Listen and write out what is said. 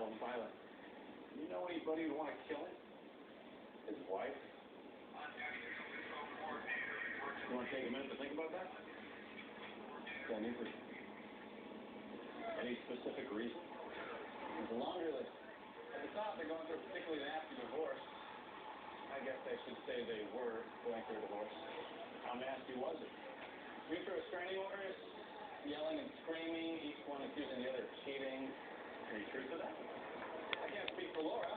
himself silent. You know anybody who'd want to kill him? His wife? You want to take a minute to think about that? Any specific reason? The longer that at the top they're going through a particularly nasty divorce, I guess I should say they were going through a divorce. How nasty was it? Mutual restraining orders, yelling and screaming, each one accusing the other of cheating. Any truth to that? I can't speak for Laura.